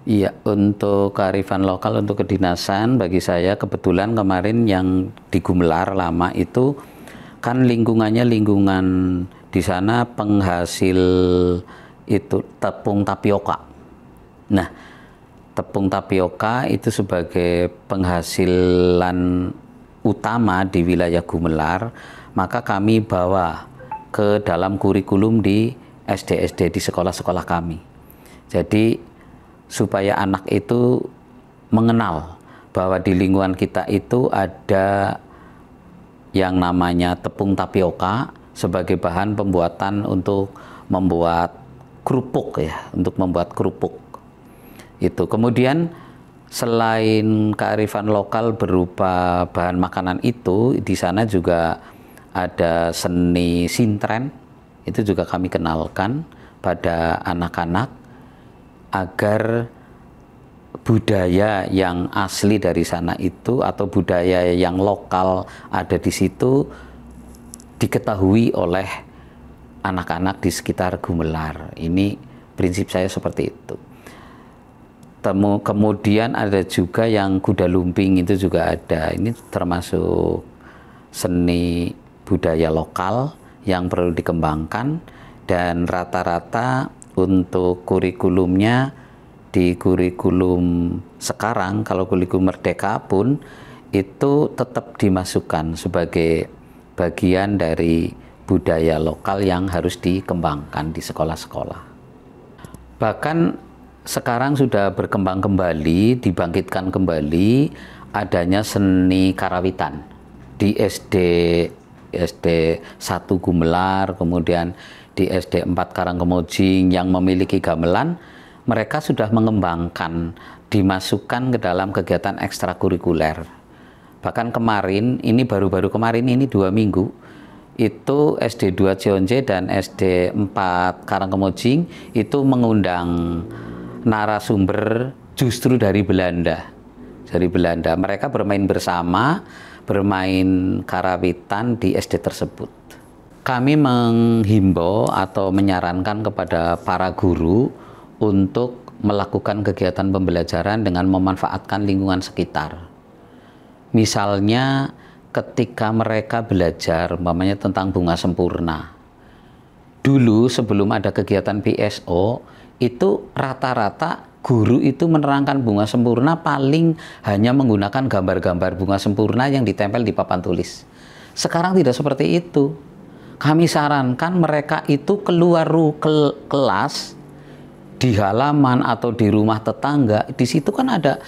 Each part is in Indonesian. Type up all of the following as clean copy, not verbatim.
Iya, untuk kearifan lokal, untuk kedinasan, bagi saya kebetulan kemarin yang di Gumelar lama itu kan lingkungannya lingkungan di sana penghasil itu tepung tapioka. Nah, tepung tapioka itu sebagai penghasilan utama di wilayah Gumelar, maka kami bawa ke dalam kurikulum di SD-SD di sekolah-sekolah kami. Jadi supaya anak itu mengenal bahwa di lingkungan kita itu ada yang namanya tepung tapioka sebagai bahan pembuatan untuk membuat kerupuk ya, untuk membuat kerupuk. Itu. Kemudian selain kearifan lokal berupa bahan makanan itu, di sana juga ada seni sintren. Itu juga kami kenalkan pada anak-anak agar budaya yang asli dari sana itu atau budaya yang lokal ada di situ diketahui oleh anak-anak di sekitar Gumelar. Ini prinsip saya seperti itu. Kemudian ada juga yang kuda lumping, itu juga ada. Ini termasuk seni budaya lokal yang perlu dikembangkan, dan rata-rata untuk kurikulumnya di kurikulum sekarang, kalau kurikulum Merdeka pun itu tetap dimasukkan sebagai bagian dari budaya lokal yang harus dikembangkan di sekolah-sekolah. Bahkan sekarang sudah berkembang kembali, dibangkitkan kembali adanya seni karawitan di SD 1 Gumelar, kemudian di SD 4 Karangkemojing yang memiliki gamelan. Mereka sudah mengembangkan, dimasukkan ke dalam kegiatan ekstrakurikuler. Bahkan kemarin, ini baru-baru kemarin ini 2 minggu, itu SD 2 Cionje dan SD 4 Karangkemojing itu mengundang narasumber justru dari Belanda. Dari Belanda, mereka bermain bersama, bermain karawitan di SD tersebut. Kami menghimbau atau menyarankan kepada para guru untuk melakukan kegiatan pembelajaran dengan memanfaatkan lingkungan sekitar. Misalnya ketika mereka belajar umpamanya tentang bunga sempurna. Dulu sebelum ada kegiatan PSO, itu rata-rata guru itu menerangkan bunga sempurna paling hanya menggunakan gambar-gambar bunga sempurna yang ditempel di papan tulis. Sekarang tidak seperti itu. Kami sarankan mereka itu keluar kelas di halaman atau di rumah tetangga. Di situ kan ada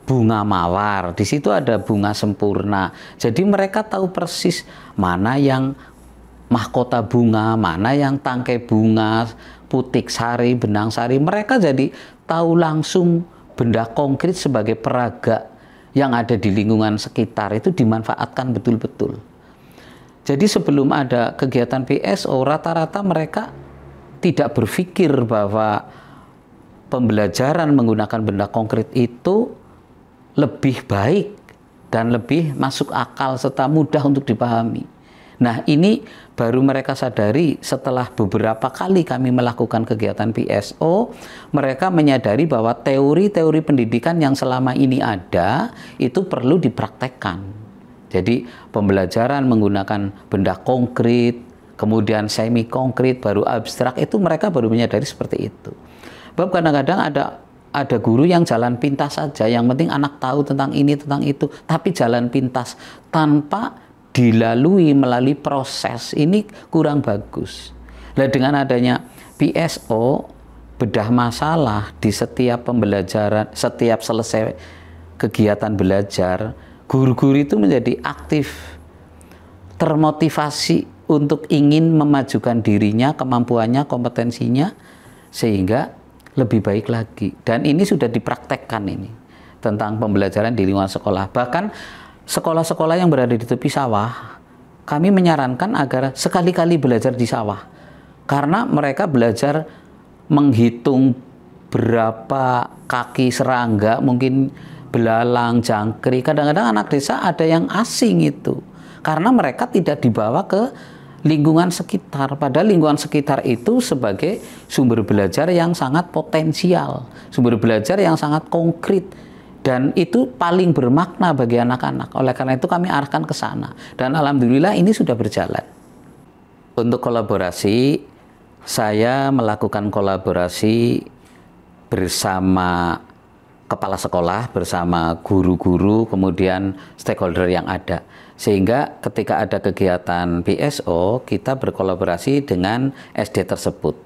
bunga mawar, di situ ada bunga sempurna. Jadi mereka tahu persis mana yang mahkota bunga, mana yang tangkai bunga, putik sari, benang sari. Mereka jadi tahu langsung benda konkret sebagai peraga yang ada di lingkungan sekitar itu dimanfaatkan betul-betul. Jadi sebelum ada kegiatan PSO, rata-rata mereka tidak berpikir bahwa pembelajaran menggunakan benda konkret itu lebih baik dan lebih masuk akal serta mudah untuk dipahami. Nah, ini baru mereka sadari setelah beberapa kali kami melakukan kegiatan PSO, mereka menyadari bahwa teori-teori pendidikan yang selama ini ada itu perlu dipraktekkan. Jadi pembelajaran menggunakan benda konkret, kemudian semi konkret, baru abstrak, itu mereka baru menyadari seperti itu. Sebab kadang-kadang ada guru yang jalan pintas saja, yang penting anak tahu tentang ini, tentang itu, tapi jalan pintas tanpa dilalui melalui proses, ini kurang bagus. Nah, dengan adanya PSO, bedah masalah di setiap pembelajaran, setiap selesai kegiatan belajar, guru-guru itu menjadi aktif, termotivasi untuk ingin memajukan dirinya, kemampuannya, kompetensinya, sehingga lebih baik lagi. Dan ini sudah dipraktekkan ini, tentang pembelajaran di lingkungan sekolah. Bahkan sekolah-sekolah yang berada di tepi sawah, kami menyarankan agar sekali-kali belajar di sawah. Karena mereka belajar menghitung berapa kaki serangga, mungkin belalang, jangkrik. Kadang-kadang anak desa ada yang asing itu. Karena mereka tidak dibawa ke lingkungan sekitar. Padahal lingkungan sekitar itu sebagai sumber belajar yang sangat potensial, sumber belajar yang sangat konkret, dan itu paling bermakna bagi anak-anak. Oleh karena itu kami arahkan ke sana, dan alhamdulillah ini sudah berjalan. Untuk kolaborasi, saya melakukan kolaborasi bersama kepala sekolah, bersama guru-guru, kemudian stakeholder yang ada. Sehingga ketika ada kegiatan PSO, kita berkolaborasi dengan SD tersebut.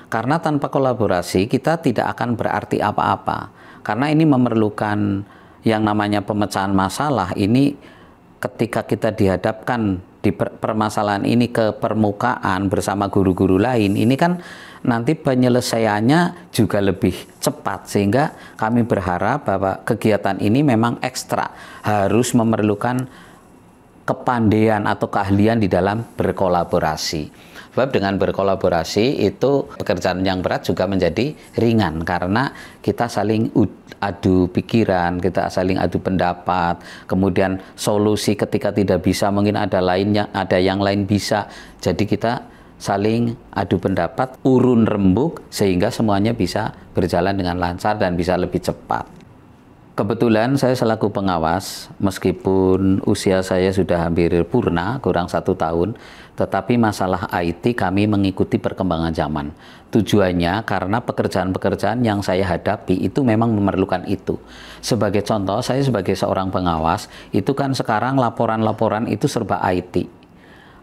Karena tanpa kolaborasi, kita tidak akan berarti apa-apa. Karena ini memerlukan yang namanya pemecahan masalah. Ini ketika kita dihadapkan di permasalahan ini ke permukaan bersama guru-guru lain, ini kan nanti penyelesaiannya juga lebih cepat, sehingga kami berharap bahwa kegiatan ini memang ekstra, harus memerlukan kepandaian atau keahlian di dalam berkolaborasi. Sebab dengan berkolaborasi itu pekerjaan yang berat juga menjadi ringan, karena kita saling adu pikiran, kita saling adu pendapat, kemudian solusi ketika tidak bisa mungkin ada lainnya, ada yang lain bisa. Jadi kita saling adu pendapat, urun rembuk, sehingga semuanya bisa berjalan dengan lancar dan bisa lebih cepat. Kebetulan saya selaku pengawas, meskipun usia saya sudah hampir purna, kurang 1 tahun, tetapi masalah IT kami mengikuti perkembangan zaman. Tujuannya karena pekerjaan-pekerjaan yang saya hadapi itu memang memerlukan itu. Sebagai contoh, saya sebagai seorang pengawas, itu kan sekarang laporan-laporan itu serba IT.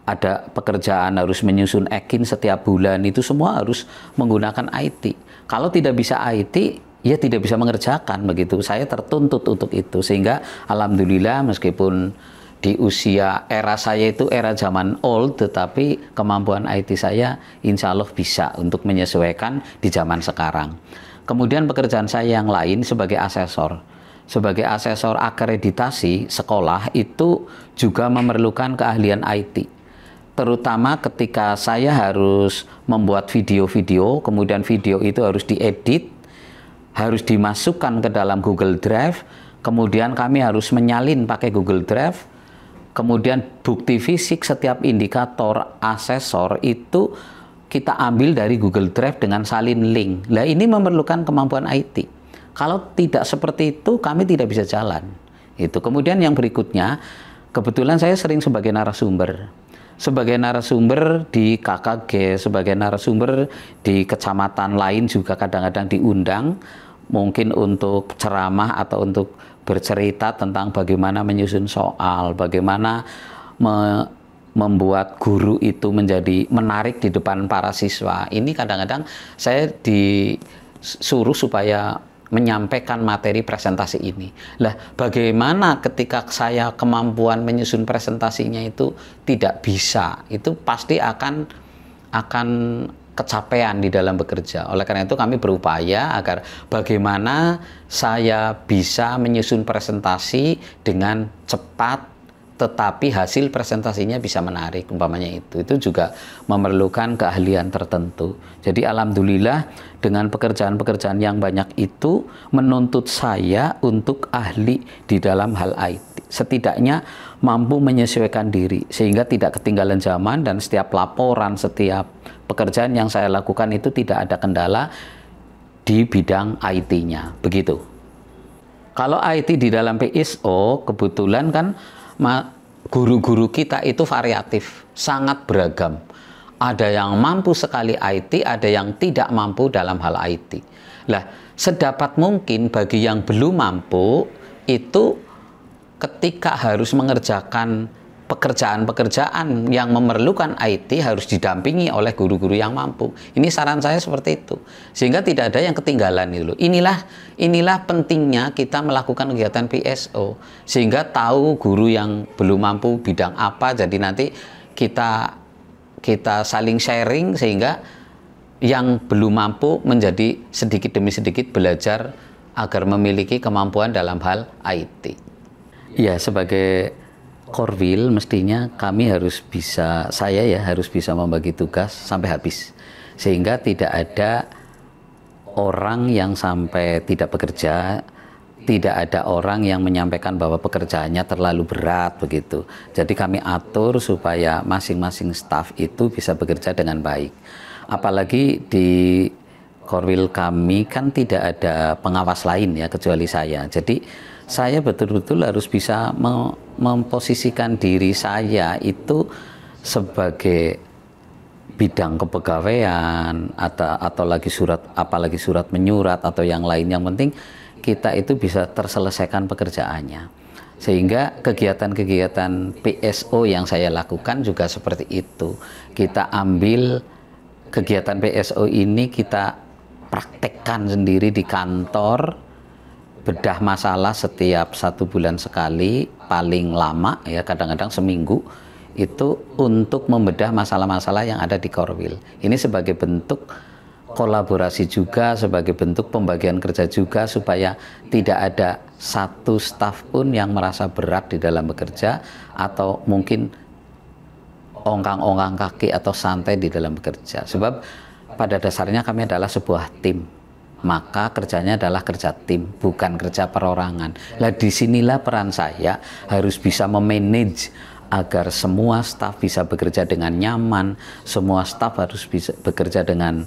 Ada pekerjaan harus menyusun EKIN setiap bulan, itu semua harus menggunakan IT. Kalau tidak bisa IT, ya tidak bisa mengerjakan begitu. Saya tertuntut untuk itu, sehingga alhamdulillah meskipun di usia era saya itu era zaman old, tetapi kemampuan IT saya insya Allah bisa untuk menyesuaikan di zaman sekarang. Kemudian pekerjaan saya yang lain sebagai asesor. Sebagai asesor akreditasi sekolah itu juga memerlukan keahlian IT. Terutama ketika saya harus membuat video-video, kemudian video itu harus diedit, harus dimasukkan ke dalam Google Drive, kemudian kami harus menyalin pakai Google Drive, kemudian bukti fisik setiap indikator asesor itu kita ambil dari Google Drive dengan salin link. Nah, ini memerlukan kemampuan IT. Kalau tidak seperti itu, kami tidak bisa jalan. Itu. Kemudian yang berikutnya, kebetulan saya sering sebagai narasumber. Sebagai narasumber di KKG, sebagai narasumber di kecamatan lain juga kadang-kadang diundang, mungkin untuk ceramah atau untuk bercerita tentang bagaimana menyusun soal, bagaimana membuat guru itu menjadi menarik di depan para siswa. Ini kadang-kadang saya disuruh supaya menyampaikan materi presentasi ini. Lah, bagaimana ketika saya kemampuan menyusun presentasinya itu tidak bisa, itu pasti akan kecapean di dalam bekerja. Oleh karena itu kami berupaya agar bagaimana saya bisa menyusun presentasi dengan cepat, tetapi hasil presentasinya bisa menarik, umpamanya itu juga memerlukan keahlian tertentu. Jadi alhamdulillah dengan pekerjaan-pekerjaan yang banyak itu menuntut saya untuk ahli di dalam hal IT. Setidaknya mampu menyesuaikan diri sehingga tidak ketinggalan zaman, dan setiap laporan, setiap pekerjaan yang saya lakukan itu tidak ada kendala di bidang IT-nya. Begitu. Kalau IT di dalam PSO kebetulan kan guru-guru kita itu variatif, sangat beragam. Ada yang mampu sekali IT, ada yang tidak mampu dalam hal IT. Lah, sedapat mungkin bagi yang belum mampu itu ketika harus mengerjakan pekerjaan-pekerjaan yang memerlukan IT harus didampingi oleh guru-guru yang mampu. Ini saran saya seperti itu. Sehingga tidak ada yang ketinggalan itu. Inilah pentingnya kita melakukan kegiatan PSO. Sehingga tahu guru yang belum mampu bidang apa, jadi nanti kita saling sharing sehingga yang belum mampu menjadi sedikit demi sedikit belajar agar memiliki kemampuan dalam hal IT. Ya, sebagai Korwil mestinya kami harus bisa, harus bisa membagi tugas sampai habis, sehingga tidak ada orang yang sampai tidak bekerja tidak ada orang yang menyampaikan bahwa pekerjaannya terlalu berat begitu. Jadi kami atur supaya masing-masing staf itu bisa bekerja dengan baik. Apalagi di Korwil kami kan tidak ada pengawas lain ya kecuali saya. Jadi saya betul-betul harus bisa memposisikan diri saya itu sebagai bidang kepegawaian atau lagi surat, apalagi surat menyurat atau yang lain. Yang penting kita itu bisa terselesaikan pekerjaannya. Sehingga kegiatan-kegiatan PSO yang saya lakukan juga seperti itu. Kita ambil kegiatan PSO ini, kita praktekkan sendiri di kantor, bedah masalah setiap 1 bulan sekali, paling lama ya kadang-kadang seminggu, itu untuk membedah masalah-masalah yang ada di Korwil. Ini sebagai bentuk kolaborasi juga, sebagai bentuk pembagian kerja juga, supaya tidak ada satu staf pun yang merasa berat di dalam bekerja atau mungkin ongkang-ongkang kaki atau santai di dalam bekerja. Sebab pada dasarnya kami adalah sebuah tim, maka kerjanya adalah kerja tim, bukan kerja perorangan. Nah, disinilah peran saya harus bisa memanage agar semua staf bisa bekerja dengan nyaman, semua staf harus bisa bekerja dengan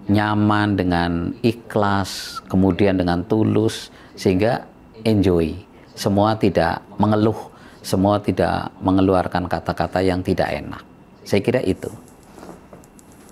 nyaman, dengan ikhlas, kemudian dengan tulus, sehingga enjoy. Semua tidak mengeluh, semua tidak mengeluarkan kata-kata yang tidak enak. Saya kira itu.